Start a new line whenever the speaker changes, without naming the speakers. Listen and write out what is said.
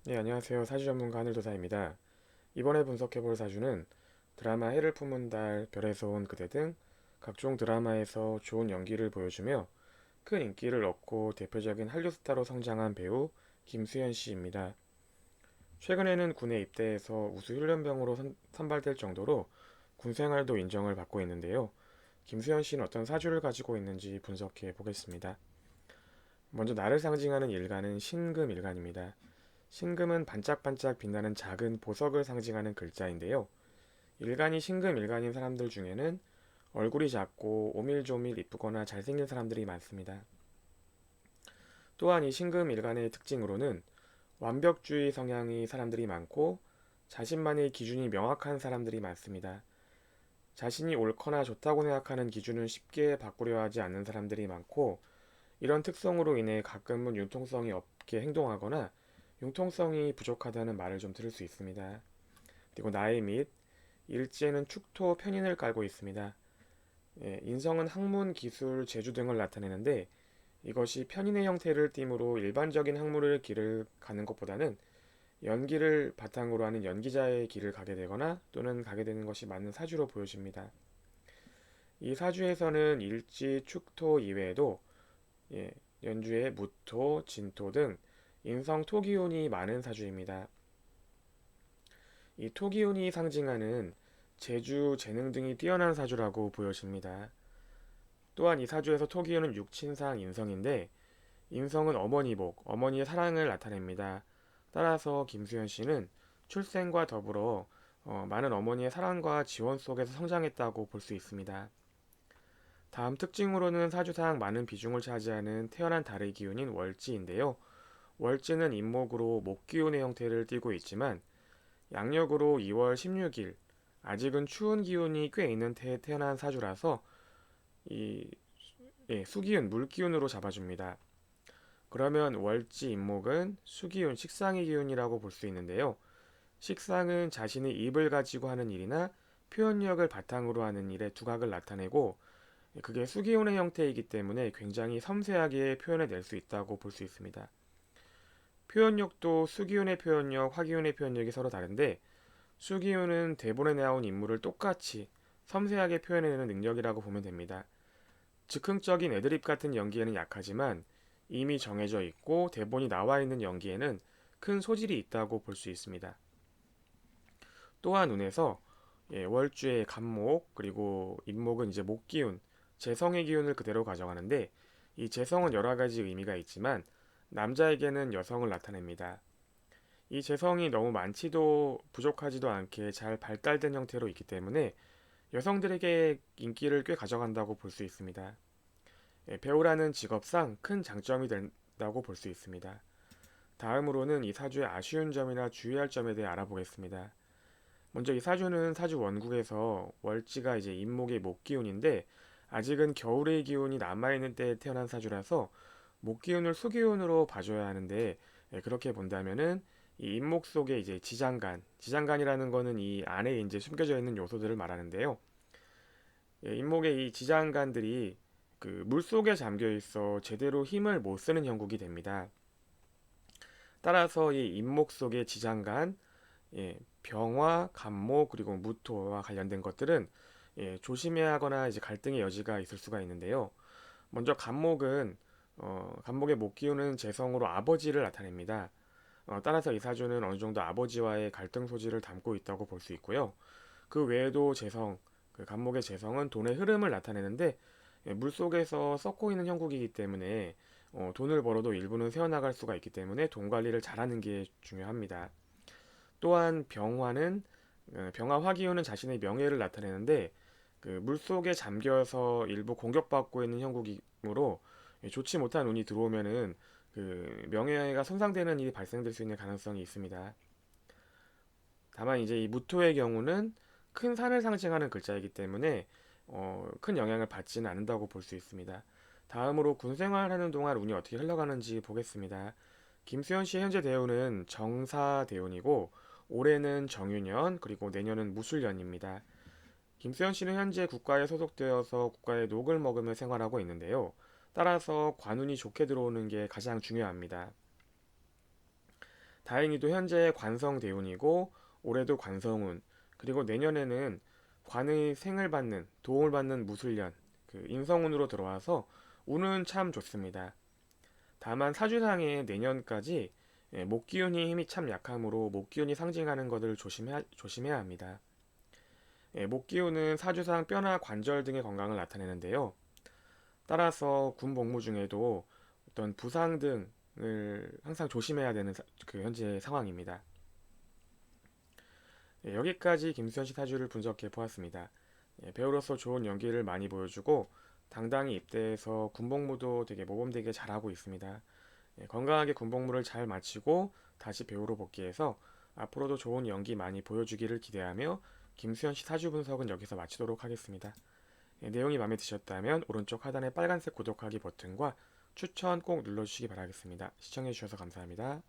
네, 안녕하세요. 사주 전문가 하늘도사입니다. 이번에 분석해볼 사주는 드라마 해를 품은 달, 별에서 온 그대 등 각종 드라마에서 좋은 연기를 보여주며 큰 인기를 얻고 대표적인 한류 스타로 성장한 배우 김수현 씨입니다. 최근에는 군에 입대해서 우수 훈련병으로 선발될 정도로 군 생활도 인정을 받고 있는데요. 김수현 씨는 어떤 사주를 가지고 있는지 분석해 보겠습니다. 먼저 나를 상징하는 일간은 신금일간입니다. 신금은 반짝반짝 빛나는 작은 보석을 상징하는 글자인데요. 일간이 신금일간인 사람들 중에는 얼굴이 작고 오밀조밀 이쁘거나 잘생긴 사람들이 많습니다. 또한 이 신금일간의 특징으로는 완벽주의 성향의 사람들이 많고 자신만의 기준이 명확한 사람들이 많습니다. 자신이 옳거나 좋다고 생각하는 기준을 쉽게 바꾸려 하지 않는 사람들이 많고 이런 특성으로 인해 가끔은 융통성이 없게 행동하거나 융통성이 부족하다는 말을 좀 들을 수 있습니다. 그리고 나의 및 일지에는 축토 편인을 깔고 있습니다. 인성은 학문, 기술, 재주 등을 나타내는데 이것이 편인의 형태를 띠므로 일반적인 학문의 길을 가는 것보다는 연기를 바탕으로 하는 연기자의 길을 가게 되거나 또는 가게 되는 것이 맞는 사주로 보여집니다. 이 사주에서는 일지, 축토 이외에도 예, 연주에 무토, 진토 등 인성 토기운이 많은 사주입니다. 이 토기운이 상징하는 재주, 재능 등이 뛰어난 사주라고 보여집니다. 또한 이 사주에서 토기운은 육친상 인성인데 인성은 어머니복, 어머니의 사랑을 나타냅니다. 따라서 김수현 씨는 출생과 더불어 많은 어머니의 사랑과 지원 속에서 성장했다고 볼 수 있습니다. 다음 특징으로는 사주상 많은 비중을 차지하는 태어난 달의 기운인 월지인데요. 월지는 인목으로 목기운의 형태를 띠고 있지만 양력으로 2월 16일 아직은 추운 기운이 꽤 있는 태에 태어난 사주라서 이 수기운 물기운으로 잡아줍니다. 그러면 월지 인목은 수기운 식상의 기운이라고 볼 수 있는데요. 식상은 자신의 입을 가지고 하는 일이나 표현력을 바탕으로 하는 일의 두각을 나타내고 그게 수기운의 형태이기 때문에 굉장히 섬세하게 표현해 낼 수 있다고 볼 수 있습니다. 표현력도 수기운의 표현력, 화기운의 표현력이 서로 다른데 수기운은 대본에 나온 인물을 똑같이 섬세하게 표현해내는 능력이라고 보면 됩니다. 즉흥적인 애드립 같은 연기에는 약하지만 이미 정해져 있고 대본이 나와 있는 연기에는 큰 소질이 있다고 볼 수 있습니다. 또한 운에서 월주의 간목 그리고 인목은 이제 목기운, 재성의 기운을 그대로 가져가는데 이 재성은 여러 가지 의미가 있지만 남자에게는 여성을 나타냅니다. 이 재성이 너무 많지도 부족하지도 않게 잘 발달된 형태로 있기 때문에 여성들에게 인기를 꽤 가져간다고 볼 수 있습니다. 배우라는 직업상 큰 장점이 된다고 볼 수 있습니다. 다음으로는 이 사주의 아쉬운 점이나 주의할 점에 대해 알아보겠습니다. 먼저 이 사주는 사주 원국에서 월지가 이제 인목의 목기운인데 아직은 겨울의 기운이 남아있는 때에 태어난 사주라서 목기운을 수기운으로 봐줘야 하는데 그렇게 본다면은 이 인목 속에 이제 지장간이라는 거는 이 안에 이제 숨겨져 있는 요소들을 말하는데요. 인목의 이 지장간들이 그 물속에 잠겨 있어 제대로 힘을 못 쓰는 형국이 됩니다. 따라서 이 인목 속의 지장간, 병화, 간목 그리고 무토와 관련된 것들은 조심해야 하거나 이제 갈등의 여지가 있을 수가 있는데요. 먼저 간목의 목 기운은 재성으로 아버지를 나타냅니다. 따라서 이 사주는 어느 정도 아버지와의 갈등 소지를 담고 있다고 볼 수 있고요. 그 외에도 그 간목의 재성은 돈의 흐름을 나타내는데 물속에서 썩고 있는 형국이기 때문에 돈을 벌어도 일부는 새어나갈 수가 있기 때문에 돈 관리를 잘하는 게 중요합니다. 또한 병화 화기운은 자신의 명예를 나타내는데 그 물속에 잠겨서 일부 공격받고 있는 형국이므로 좋지 못한 운이 들어오면은 그 명예가 손상되는 일이 발생될 수 있는 가능성이 있습니다. 다만 이제 이 무토의 경우는 큰 산을 상징하는 글자이기 때문에 큰 영향을 받지는 않는다고 볼 수 있습니다. 다음으로 군 생활하는 동안 운이 어떻게 흘러가는지 보겠습니다. 김수현 씨의 현재 대운은 정사 대운이고 올해는 정유년 그리고 내년은 무술년입니다. 김수현 씨는 현재 국가에 소속되어서 국가의 녹을 먹으며 생활하고 있는데요. 따라서 관운이 좋게 들어오는 게 가장 중요합니다. 다행히도 현재 관성 대운이고 올해도 관성운, 그리고 내년에는 관의 생을 받는, 도움을 받는 무술년, 그 인성운으로 들어와서 운은 참 좋습니다. 다만 사주상에 내년까지 목기운이 힘이 참 약하므로 목기운이 상징하는 것을 조심해야 합니다. 목기운은 사주상 뼈나 관절 등의 건강을 나타내는데요. 따라서 군 복무 중에도 어떤 부상 등을 항상 조심해야 되는 그 현재 상황입니다. 여기까지 김수현 씨 사주를 분석해 보았습니다. 배우로서 좋은 연기를 많이 보여주고 당당히 입대해서 군복무도 되게 모범되게 잘하고 있습니다. 건강하게 군복무를 잘 마치고 다시 배우로 복귀해서 앞으로도 좋은 연기 많이 보여주기를 기대하며 김수현 씨 사주 분석은 여기서 마치도록 하겠습니다. 내용이 마음에 드셨다면 오른쪽 하단의 빨간색 구독하기 버튼과 추천 꼭 눌러주시기 바라겠습니다. 시청해주셔서 감사합니다.